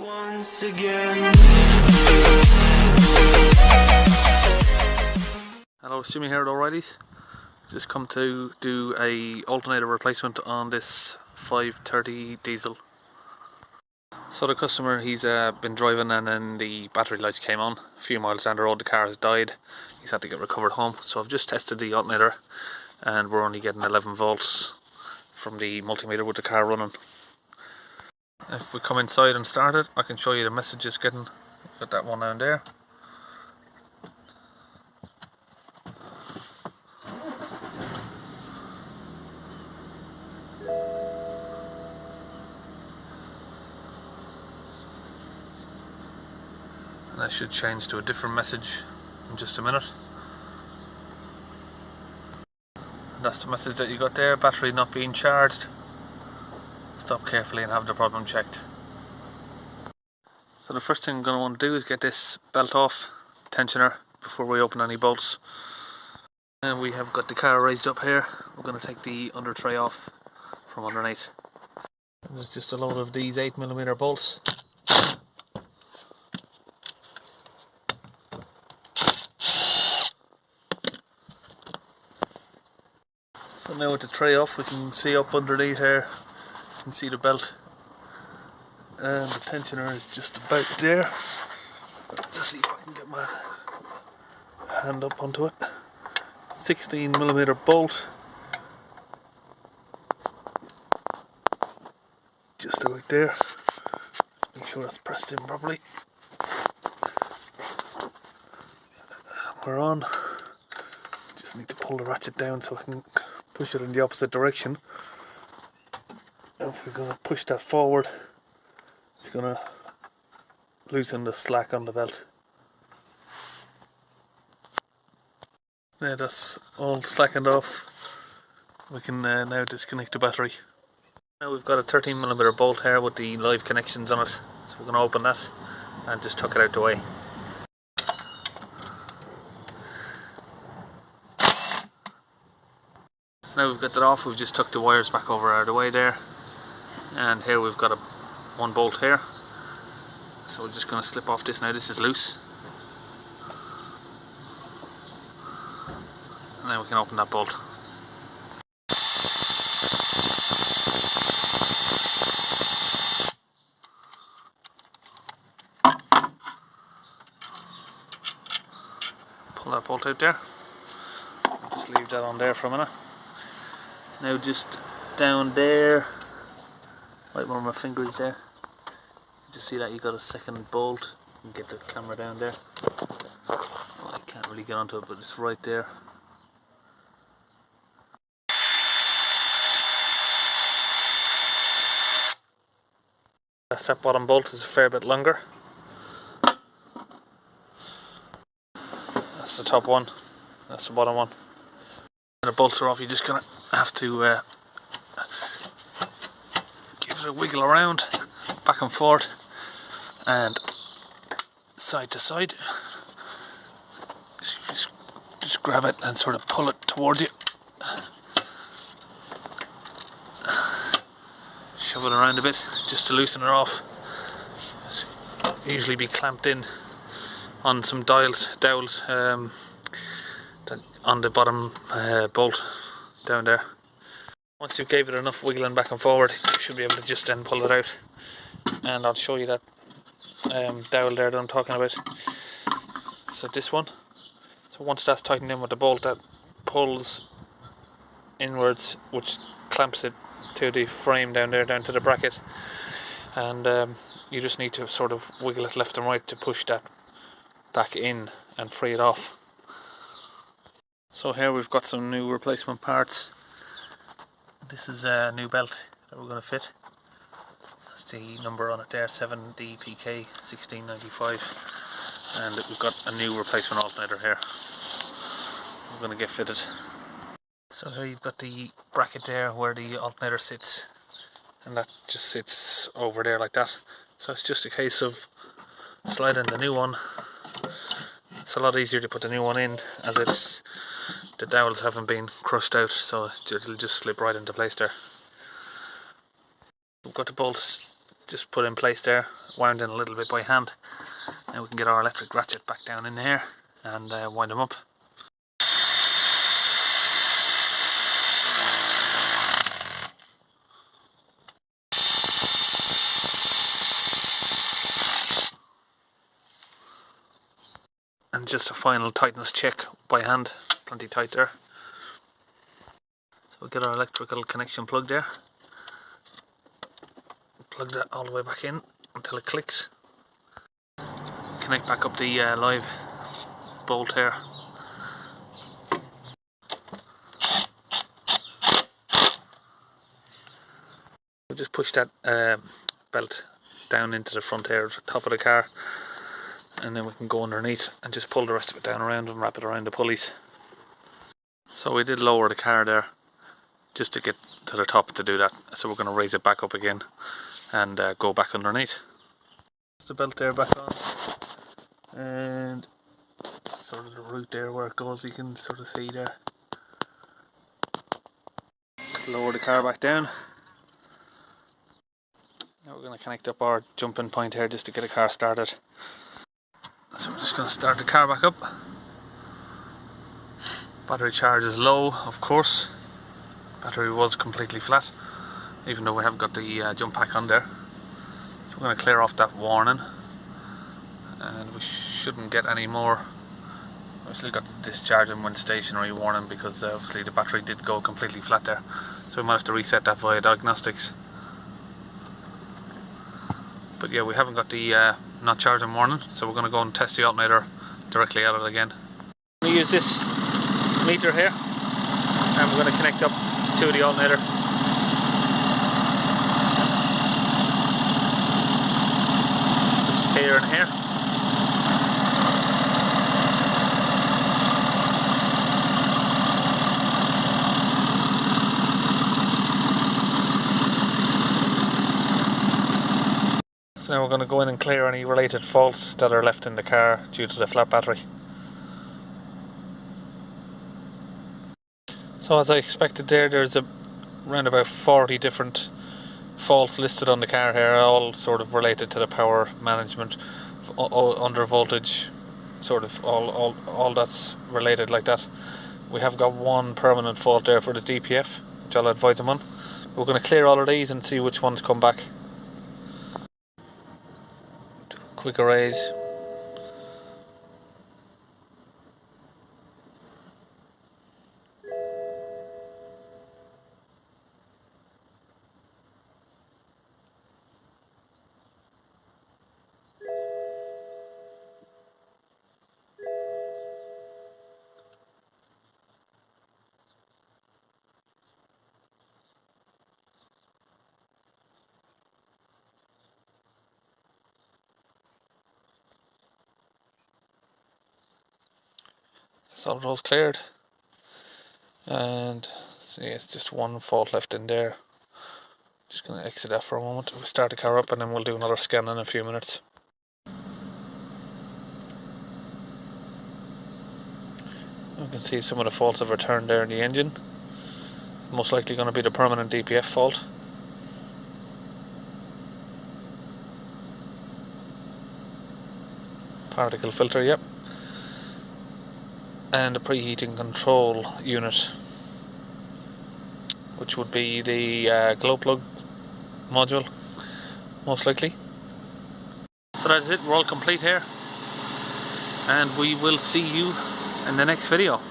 Once again. Hello, it's Jimmy here at O'Reilly's. Just come to do a alternator replacement on this 530 diesel. So the customer, he's been driving and then the battery lights came on. A few miles down the road the car has died. He's had to get recovered home. So I've just tested the alternator and we're only getting 11 volts from the multimeter with the car running. If we come inside and start it, I can show you the message it's getting. Got that one down there. And that should change to a different message in just a minute. And that's the message that you got there, battery not being charged. Stop carefully and have the problem checked. So the first thing I'm going to want to do is get this belt off, tensioner, before we open any bolts. And we have got the car raised up here. We're going to take the under tray off from underneath. And there's just a load of these 8mm bolts. So now with the tray off, we can see up underneath here, you can see the belt. And the tensioner is just about there. Just see if I can get my hand up onto it. 16mm bolt. Just about there. Let's make sure it's pressed in properly. We're on. Just need to pull the ratchet down so I can push it in the opposite direction. And if we're going to push that forward, it's going to loosen the slack on the belt. Now that's all slackened off. We can now disconnect the battery. Now we've got a 13mm bolt here with the live connections on it. So we're going to open that and just tuck it out the way. So now we've got that off, we've just tucked the wires back over out of the way there. And here we've got one bolt here. So we're just going to slip off this now. This is loose. And then we can open that bolt. Pull that bolt out there. Just leave that on there for a minute. Now just down there, right where my finger is there, you just see that you got a second bolt. You can get the camera down there. Well, I can't really get onto it, but it's right there. That bottom bolt is a fair bit longer. That's the top one, that's the bottom one. When the bolts are off, you're just going to have to give it a wiggle around, back and forth, and side to side. Just grab it and sort of pull it towards you. Shove it around a bit, just to loosen it off. Usually be clamped in on some dowels. On the bottom bolt down there. Once you gave it enough wiggling back and forward, you should be able to just then pull it out. And I'll show you that dowel there that I'm talking about. So this one. So once that's tightened in with the bolt, that pulls inwards, which clamps it to the frame down there, down to the bracket. And you just need to sort of wiggle it left and right to push that back in and free it off. So here we've got some new replacement parts. This is a new belt that we're going to fit. That's the number on it there, 7DPK 1695. And we've got a new replacement alternator here. We're going to get fitted. So here you've got the bracket there where the alternator sits. And that just sits over there like that. So it's just a case of sliding the new one. It's a lot easier to put the new one in, as the dowels haven't been crushed out, so it'll just slip right into place there. We've got the bolts just put in place there, wound in a little bit by hand. Now we can get our electric ratchet back down in here and wind them up. And just a final tightness check by hand, plenty tight there. So we'll get our electrical connection plug there. Plug that all the way back in until it clicks. Connect back up the live bolt here. We'll just push that belt down into the front here, the top of the car, and then we can go underneath and just pull the rest of it down around and wrap it around the pulleys. So we did lower the car there just to get to the top to do that, so we're going to raise it back up again and go back underneath. There's the belt there back on, and sort of the route there where it goes, you can sort of see there. Lower the car back down. Now we're going to connect up our jumping point here just to get the car started. So we're just going to start the car back up. Battery charge is low, of course. Battery was completely flat, even though we have got the jump pack on there. So we're going to clear off that warning, and we shouldn't get any more. We've still got the discharging when stationary warning, because obviously the battery did go completely flat there, so we might have to reset that via diagnostics. But yeah, we haven't got the not charging warning, so we're going to go and test the alternator directly at it again. We use this meter here, and we're going to connect up to the alternator. Just here and here. So now we're going to go in and clear any related faults that are left in the car due to the flat battery. So as I expected there's around about 40 different faults listed on the car here, all sort of related to the power management, under voltage, sort of all that's related like that. We have got one permanent fault there for the DPF, which I'll advise them on. We're going to clear all of these and see which ones come back. Quick erase. All those cleared, and so yeah, it's just one fault left in there. Just going to exit that for a moment. We'll start the car up and then we'll do another scan in a few minutes. You can see some of the faults have returned there in the engine. Most likely going to be the permanent DPF fault. Particle filter, yep. And the preheating control unit, which would be the glow plug module, most likely. So that's it, we're all complete here, and we will see you in the next video.